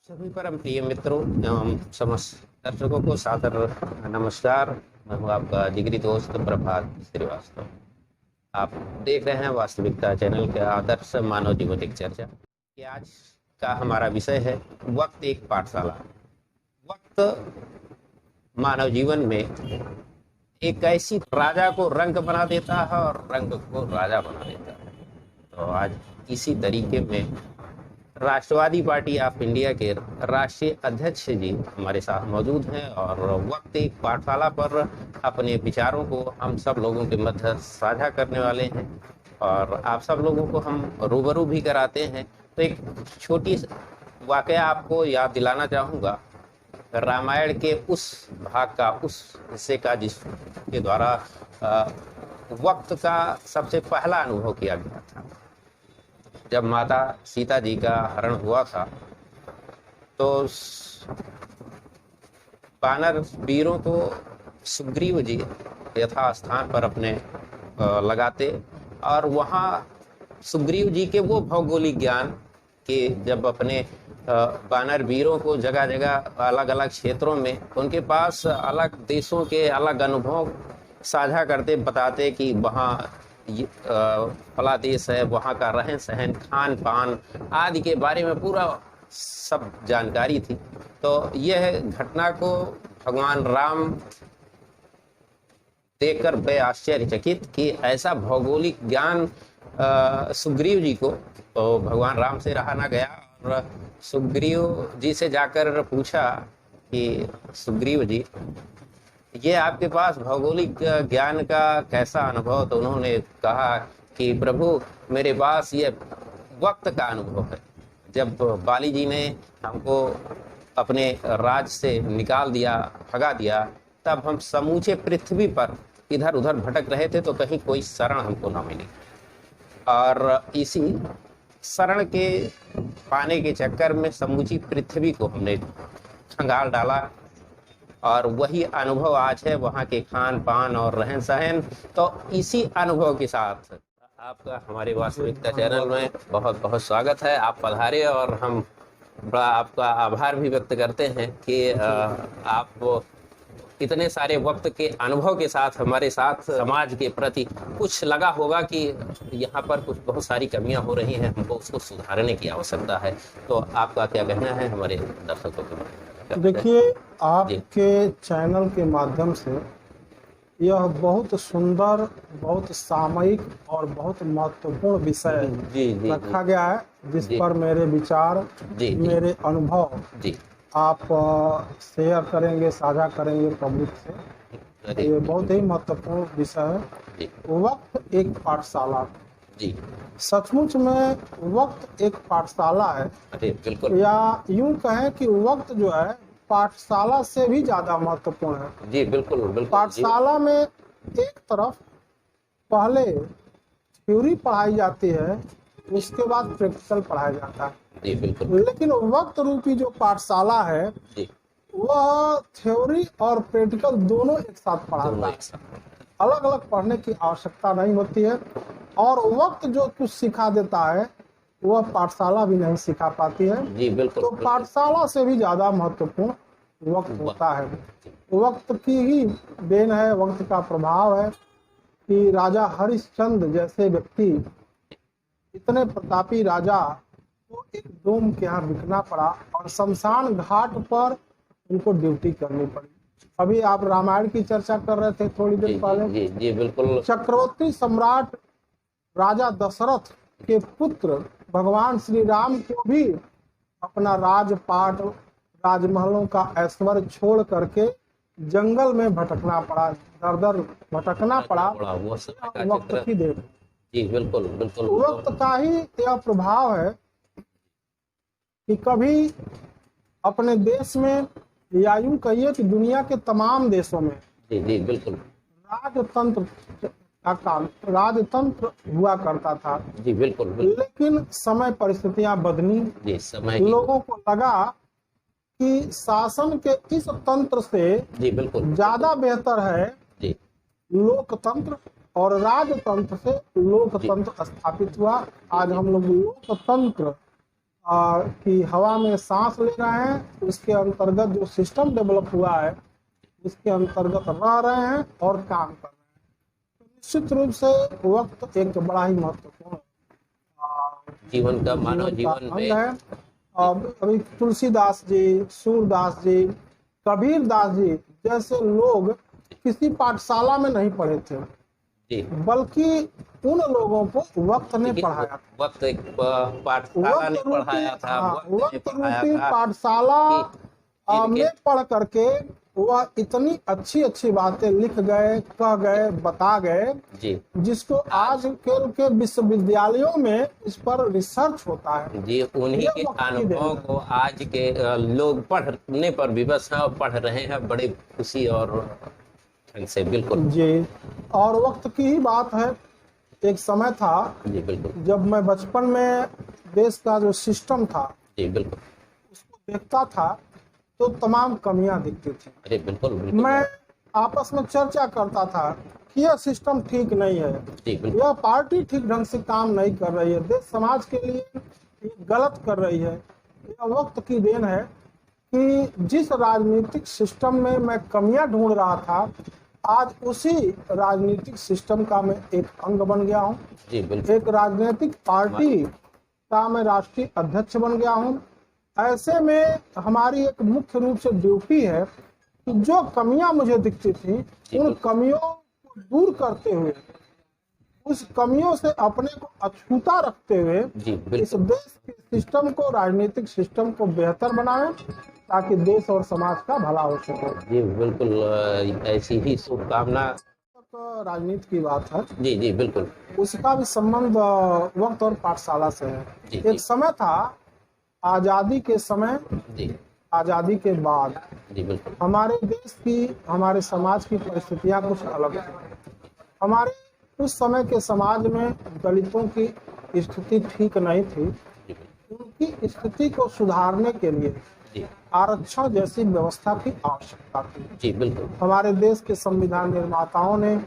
सभी परम प्रिय मित्रों एवं समस्त दर्शकों को सादर नमस्कार। मैं हूँ आपका जिगरी दोस्त प्रभात श्रीवास्तव। आप देख रहे हैं वास्तविकता चैनल के आदर्श मानव जीवनिक चर्चा कि आज का हमारा विषय है वक्त एक पाठशाला। वक्त मानव जीवन में एक ऐसी राजा को रंग बना देता है और रंग को राजा बना देता है। तो आज इसी तरीके में राष्ट्रवादी पार्टी ऑफ इंडिया के राष्ट्रीय अध्यक्ष जी हमारे साथ मौजूद हैं और वक्त एक पाठशाला पर अपने विचारों को हम सब लोगों के मध्य साझा करने वाले हैं और आप सब लोगों को हम रूबरू भी कराते हैं। तो एक छोटी वाकया आपको याद दिलाना चाहूँगा, रामायण के उस भाग का, उस हिस्से का जिसके द्वारा वक्त का सबसे पहला अनुभव किया गया था। जब माता सीता जी का हरण हुआ था तो वानर वीरों को सुग्रीव जी यथा स्थान पर अपने लगाते और वहाँ सुग्रीव जी के वो भौगोलिक ज्ञान के जब अपने वानर वीरों को जगह जगह अलग अलग क्षेत्रों में उनके पास अलग देशों के अलग अनुभव साझा करते, बताते कि वहाँ फला देश है, वहाँ का रहन सहन, खान पान आदि के बारे में पूरा सब जानकारी थी। तो यह घटना को भगवान राम देखकर बड़े आश्चर्यचकित कि ऐसा भौगोलिक ज्ञान सुग्रीव जी को तो भगवान राम से रहा ना गया और सुग्रीव जी से जाकर पूछा कि सुग्रीव जी, ये आपके पास भौगोलिक ज्ञान का कैसा अनुभव? तो उन्होंने कहा कि प्रभु मेरे पास ये वक्त का अनुभव है। जब बाली जी ने हमको अपने राज से निकाल दिया, भगा दिया, तब हम समूचे पृथ्वी पर इधर उधर भटक रहे थे तो कहीं कोई शरण हमको ना मिली और इसी शरण के पाने के चक्कर में समूची पृथ्वी को हमने खंगाल डाला और वही अनुभव आज है, वहाँ के खान पान और रहन सहन। तो इसी अनुभव के साथ आपका हमारे वास्तविकता चैनल में बहुत बहुत स्वागत है। आप पधारे और हम बड़ा आपका आभार भी व्यक्त करते हैं कि आप इतने सारे वक्त के अनुभव के साथ हमारे साथ समाज के प्रति कुछ लगा होगा कि यहाँ पर कुछ बहुत सारी कमियां हो रही हैं, हमको उसको सुधारने की आवश्यकता है। तो आपका क्या कहना है हमारे दर्शकों के बारे में? देखिए, आपके चैनल के माध्यम से यह बहुत सुंदर, बहुत सामयिक और बहुत महत्वपूर्ण विषय रखा गया है, जिस पर मेरे विचार, मेरे अनुभव आप शेयर करेंगे, साझा करेंगे पब्लिक से। ये बहुत ही महत्वपूर्ण विषय है। वक्त एक पाठशाला। सचमुच में वक्त एक पाठशाला है, बिल्कुल, या यूं कहें कि वक्त जो है पाठशाला से भी ज्यादा महत्वपूर्ण है। जी बिल्कुल, बिल्कुल। पाठशाला में एक तरफ पहले थ्योरी पढ़ाई जाती है, उसके बाद प्रैक्टिकल पढ़ाया जाता है। जी बिल्कुल। लेकिन वक्त रूपी जो पाठशाला है वह थ्योरी और प्रैक्टिकल दोनों एक साथ पढ़ाता है। अलग अलग पढ़ने की आवश्यकता नहीं होती है और वक्त जो कुछ सिखा देता है वह पाठशाला भी नहीं सिखा पाती है। जी बिल्कुल। तो पाठशाला से भी ज्यादा महत्वपूर्ण वक्त होता है। वक्त की ही देन है, वक्त का प्रभाव है कि राजा हरिश्चंद्र जैसे व्यक्ति, इतने प्रतापी राजा को एक डोम के यहाँ बिकना पड़ा और शमशान घाट पर उनको ड्यूटी करनी पड़ी। अभी आप रामायण की चर्चा कर रहे थे थोड़ी देर पहले। जी बिल्कुल। चक्रवर्ती सम्राट राजा दशरथ के पुत्र भगवान श्री राम को भी अपना राजपाट, राजमहलों का ऐश्वर्य छोड़ करके जंगल में भटकना पड़ा, दर दर भटकना पड़ा। वक्त की देन। जी बिल्कुल, बिल्कुल। वक्त का ही यह प्रभाव है कि कभी अपने देश में या यूं कहिए कि दुनिया के तमाम देशों में जी बिल्कुल राजतंत्र हुआ करता था। जी बिल्कुल, बिल्कुल। लेकिन समय परिस्थितियां बदली। जी, समय लोगों को लगा कि शासन के इस तंत्र से जी बिल्कुल ज्यादा बेहतर है जी लोकतंत्र, और राजतंत्र से लोकतंत्र स्थापित हुआ। आज हम लोग लोकतंत्र कि हवा में सांस ले रहे हैं, उसके अंतर्गत जो सिस्टम डेवलप हुआ है उसके अंतर्गत रह रहे हैं और काम कर रहे हैं। तो निश्चित रूप से वक्त एक बड़ा ही महत्वपूर्ण जीवन का, मानव जीवन अंग में है। अभी तुलसीदास जी, सूरदास जी, कबीर दास जी जैसे लोग किसी पाठशाला में नहीं पढ़े थे, जी, बल्कि उन लोगों को वक्त ने पढ़ाया था। वक्त एक पाठशाला ने पढ़ाया था, वक्त रूपी पाठशाला में पढ़ करके वह इतनी अच्छी अच्छी बातें लिख गए, कह गए, बता गए, जी, जिसको आज के विश्वविद्यालयों में इस पर रिसर्च होता है। जी, उन्हीं के अनुभवों को आज के लोग पढ़ने पर विवश हैं और पढ़ रहे हैं बड़ी खुशी और ढंग से। बिल्कुल जी, और वक्त की ही बात है। एक समय था, जी, बिल्कुल, जब मैं बचपन में देश का जो सिस्टम था, जी, बिल्कुल, उसको देखता था तो तमाम कमियां दिखती थी। अरे बिल्कुल, बिल्कुल, मैं आपस में चर्चा करता था कि यह सिस्टम ठीक नहीं है, जी, बिल्कुल, यह पार्टी ठीक ढंग से काम नहीं कर रही है, देश समाज के लिए ये गलत कर रही है। यह वक्त की देन है कि जिस राजनीतिक सिस्टम में मैं कमियां ढूंढ रहा था, आज उसी राजनीतिक सिस्टम का मैं एक अंग बन गया हूं। जी, बिल्कुल, एक राजनीतिक पार्टी का मैं राष्ट्रीय अध्यक्ष बन गया हूं। ऐसे में हमारी एक मुख्य रूप से ड्यूटी है कि जो कमियां मुझे दिखती थी, उन कमियों को दूर करते हुए, उस कमियों से अपने को अछूता रखते हुए जी, इस बिल्कुल, देश के सिस्टम को, राजनीतिक सिस्टम को बेहतर बनाएं, ताकि देश और समाज का भला हो सके। जी, बिल्कुल, ऐसी ही शुभकामना। तो राजनीति की बात है, जी, जी, बिल्कुल, उसका भी संबंध वक्त और पाठशाला से है। जी, एक समय था, आजादी के समय, जी, आजादी के बाद जी, बिल्कुल, हमारे देश की, हमारे समाज की परिस्थितियां कुछ अलग थी। हमारे उस समय के समाज में दलितों की स्थिति ठीक नहीं थी। जी, उनकी स्थिति को सुधारने के लिए जी, आरक्षण जैसी व्यवस्था की आवश्यकता थी। जी, बिल्कुल, हमारे देश के संविधान निर्माताओं ने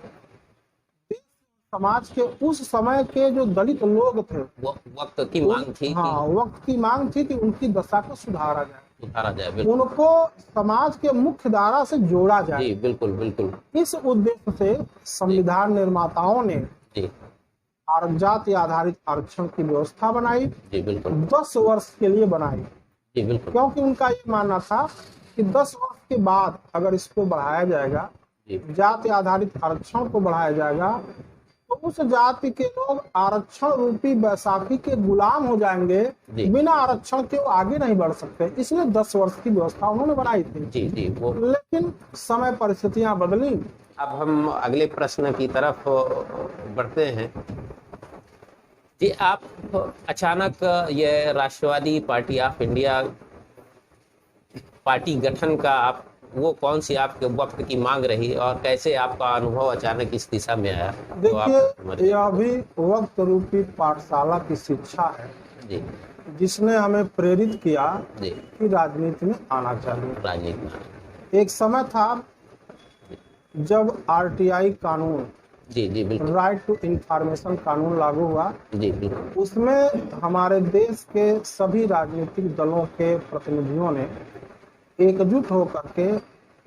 समाज के उस समय के जो दलित लोग थे, वक्त की मांग थी, हाँ, वक्त की मांग थी कि उनकी दशा को सुधारा जाए, सुधारा जाए। बिल्कुल, उनको समाज के मुख्य धारा से जोड़ा जाए। जी, बिल्कुल, बिल्कुल, इस उद्देश्य से संविधान निर्माताओं ने जी, जाति आधारित आरक्षण की व्यवस्था बनाई। जी, बिल्कुल, 10 वर्ष के लिए बनाई, जी, बिल्कुल, क्योंकि उनका ये मानना था कि 10 वर्ष के बाद अगर इसको बढ़ाया जाएगा, जी, जाति आधारित आरक्षण को बढ़ाया जाएगा, तो उस जाति के लोग आरक्षण रूपी बैसाखी के गुलाम हो जाएंगे, बिना आरक्षण के वो आगे नहीं बढ़ सकते। इसलिए 10 वर्ष की व्यवस्था उन्होंने बनाई थी। जी, जी, वो। लेकिन समय परिस्थितियां बदली। अब हम अगले प्रश्न की तरफ बढ़ते हैं। जी, आप अचानक ये राष्ट्रवादी पार्टी ऑफ इंडिया पार्टी गठन का आप वो कौन सी आपके वक्त की मांग रही और कैसे आपका अनुभव अचानक इस दिशा में आया? देखिए, यह भी वक्त रूपी पाठशाला की शिक्षा है, जी, जिसने हमें प्रेरित किया जी, कि राजनीति में आना चाहिए। राजनीति में। एक समय था जब आरटीआई कानून, जी, जी, बिल्कुल, राइट टू इंफॉर्मेशन कानून लागू हुआ। जी, बिल्कुल, उसमें हमारे देश के सभी राजनीतिक दलों के प्रतिनिधियों ने एकजुट होकर के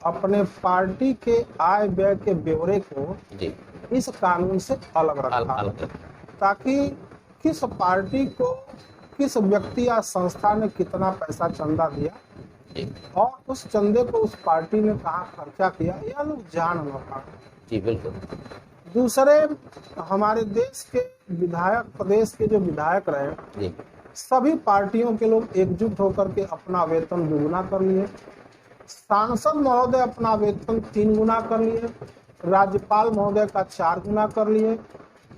अपने पार्टी के आय व्यय के ब्यौरे को जी, इस कानून से अलग रखा, ताकि किस पार्टी को, किस व्यक्ति या संस्था ने कितना पैसा चंदा दिया जी, और उस चंदे को उस पार्टी ने कहाँ खर्चा किया, यह लोग जान न पाए। जी, बिल्कुल, दूसरे, हमारे देश के विधायक, प्रदेश के जो विधायक रहे, जी, सभी पार्टियों के लोग एकजुट होकर के अपना वेतन दुगुना कर लिए। सांसद महोदय अपना वेतन 3 गुना कर लिए, राज्यपाल महोदय का 4 गुना कर लिए,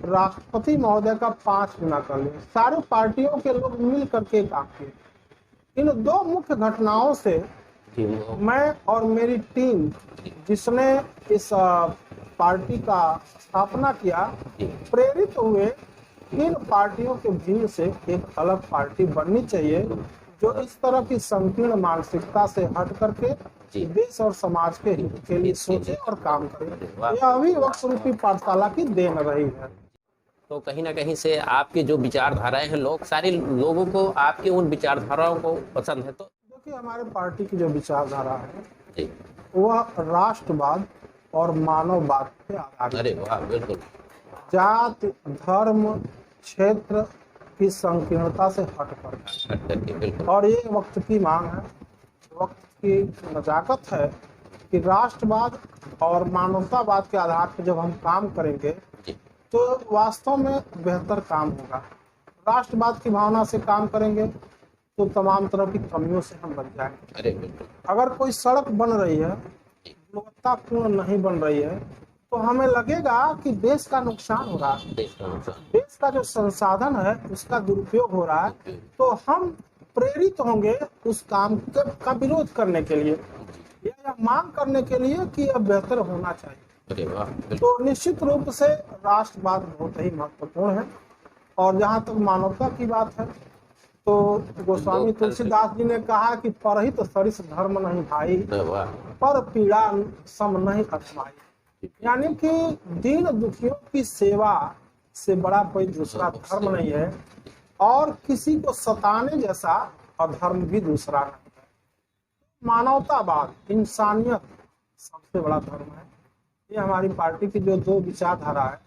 राष्ट्रपति महोदय का 5 गुना कर लिए। सारे पार्टियों के लोग मिल करके काम किए। इन 2 मुख्य घटनाओं से मैं और मेरी टीम, जिसने इस पार्टी का स्थापना किया, प्रेरित हुए इन पार्टियों के भीड़ से एक अलग पार्टी बननी चाहिए, जो इस तरह की संकीर्ण मानसिकता से हट करके देश और समाज के हित के लिए सोचे और काम करे। यह भी वक्त रूपी पाठशाला की देन रही है। तो कहीं ना कहीं से आपके जो विचारधाराएं हैं, लोग सारे लोगों को आपके उन विचारधाराओं को पसंद है। तो देखिए, हमारे पार्टी की जो विचारधारा है जी, वह राष्ट्रवाद और मानववाद पे आधारित अरे है। वाह, बिल्कुल। जात, धर्म, क्षेत्र की संकीर्णता से हटकर, हट करके, बिल्कुल। और ये वक्त की मांग है, वक्त की नजाकत है कि राष्ट्रवाद और मानवतावाद के आधार पर जब हम काम करेंगे जी, तो वास्तव में बेहतर काम होगा। राष्ट्रवाद की भावना से काम करेंगे तो तमाम तरह की कमियों से हम बच जाएंगे। अरे बिल्कुल। अगर कोई सड़क बन रही है, गुणवत्तापूर्ण नहीं बन रही है, तो हमें लगेगा कि देश का नुकसान हो रहा है, देश का नुकसान। देश का जो संसाधन है उसका दुरुपयोग हो रहा है, तो हम प्रेरित होंगे उस काम का विरोध करने के लिए या यह मांग करने के लिए कि यह बेहतर होना चाहिए। अरे वाह, बिल्कुल। तो निश्चित रूप से राष्ट्रवाद बहुत ही महत्वपूर्ण है। और जहाँ तक मानवता की बात है, तो गोस्वामी तुलसीदास जी ने कहा कि परहित सरिस धर्म नहीं भाई, वाह, पर पीड़ा सम नहीं अथमाई। यानी कि दीन दुखियों की सेवा से बड़ा कोई दूसरा धर्म नहीं है, और किसी को सताने जैसा अधर्म भी दूसरा नहीं है। मानवतावाद, इंसानियत सबसे बड़ा धर्म है। ये हमारी पार्टी की जो दो विचारधारा है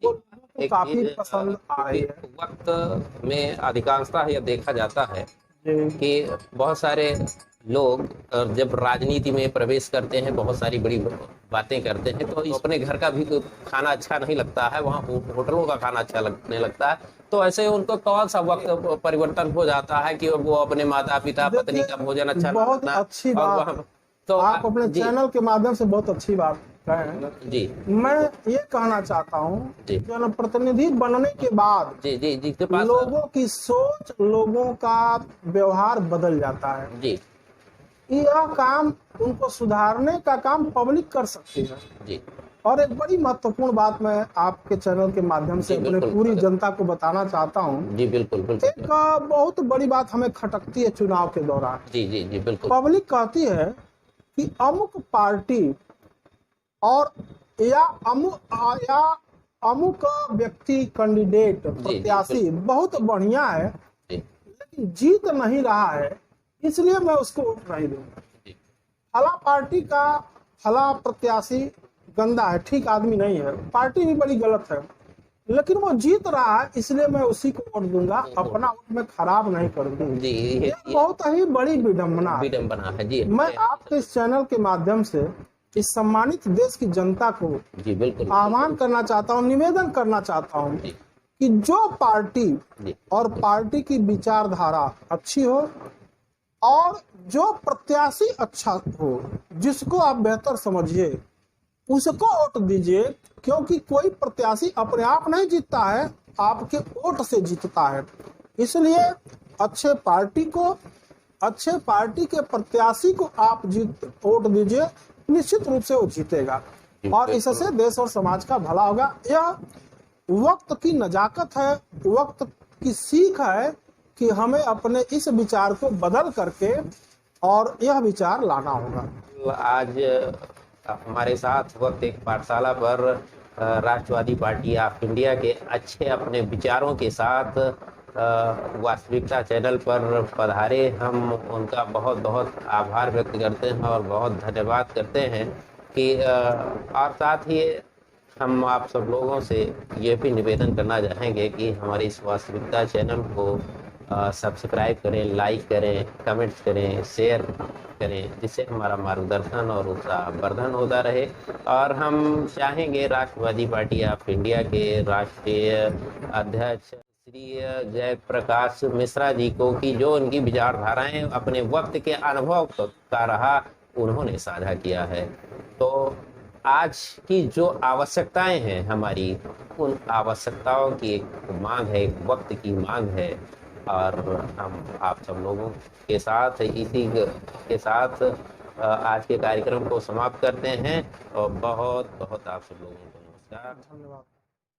वो लोगों को काफी पसंद आ रही है। वक्त में अधिकांशतः यह देखा जाता है जी, कि बहुत सारे लोग जब राजनीति में प्रवेश करते हैं, बहुत सारी बड़ी बातें करते हैं, तो अपने घर का भी खाना अच्छा नहीं लगता है, वहाँ होटलों का खाना अच्छा लगने लगता है। तो ऐसे उनको कौन सा वक्त परिवर्तन हो जाता है कि वो अपने माता पिता पत्नी का भोजन अच्छा बहुत लगता है, अच्छी और बात वहाँ है। तो आप अपने जी, चैनल के माध्यम से बहुत अच्छी बात कहे हैं। जी, मैं ये कहना चाहता हूँ, जी, जनप्रतिनिधि बनने के बाद जी, जी, जी के पास, लोगों की सोच, लोगों का व्यवहार बदल जाता है। जी, यह काम उनको सुधारने का काम पब्लिक कर सकती है। जी, और एक बड़ी महत्वपूर्ण बात मैं आपके चैनल के माध्यम से जी, अपने बिल्कुल। पूरी जनता को बताना चाहता हूँ। जी, बिल्कुल, बिल्कुल। एक बहुत बड़ी बात हमें खटकती है चुनाव के दौरान। जी, जी, जी, बिल्कुल। पब्लिक कहती है कि अमुक पार्टी और या अमुक व्यक्ति, कैंडिडेट, प्रत्याशी बहुत बढ़िया है, जी, लेकिन जीत नहीं रहा है, इसलिए मैं उसको वोट नहीं दूंगा। जी, फला पार्टी का फला प्रत्याशी गंदा है, ठीक आदमी नहीं है, पार्टी भी बड़ी गलत है, लेकिन वो जीत रहा है इसलिए मैं उसी को वोट दूंगा, अपना वोट मैं खराब नहीं करूंगा। जी, ये बहुत ही बड़ी विडम्बना है। है जी। मैं आपके इस चैनल के माध्यम से इस सम्मानित देश की जनता को जी, बिल्कुल आह्वान करना चाहता हूँ, निवेदन करना चाहता हूँ जी, कि जो पार्टी जी, और पार्टी की विचारधारा अच्छी हो और जो प्रत्याशी अच्छा हो, जिसको आप बेहतर समझिए, उसको वोट दीजिए। क्योंकि कोई प्रत्याशी अपने आप नहीं जीतता है, आपके वोट से जीतता है। इसलिए अच्छे पार्टी को, अच्छे पार्टी के प्रत्याशी को आप वोट दीजिए, निश्चित रूप से वो जीतेगा और इससे देश और समाज का भला होगा। यह वक्त की नजाकत है, वक्त की सीख है कि हमें अपने इस विचार को बदल करके और यह विचार लाना होगा। आज हमारे साथ वक्त एक पाठशाला पर राष्ट्रवादी पार्टी ऑफ इंडिया के अच्छे अपने विचारों के साथ वास्तविकता चैनल पर पधारे। हम उनका बहुत बहुत आभार व्यक्त करते हैं और बहुत धन्यवाद करते हैं कि और साथ ही हम आप सब लोगों से ये भी निवेदन करना चाहेंगे कि हमारे इस वास्तविकता चैनल को सब्सक्राइब करें, लाइक करें, कमेंट्स करें, शेयर करें, जिससे हमारा मार्गदर्शन और उत्साहवर्धन होता रहे। और हम चाहेंगे राष्ट्रवादी पार्टी ऑफ इंडिया के राष्ट्रीय अध्यक्ष श्री जयप्रकाश मिश्रा जी को कि जो उनकी विचारधाराएं अपने वक्त के अनुभव का रहा उन्होंने साझा किया है। तो आज की जो आवश्यकताएं हैं हमारी, उन आवश्यकताओं की एक मांग है, एक वक्त की मांग है। और हम आप सब लोगों के साथ इसी के साथ आज के कार्यक्रम को समाप्त करते हैं और बहुत बहुत आप सब लोगों को नमस्कार, धन्यवाद।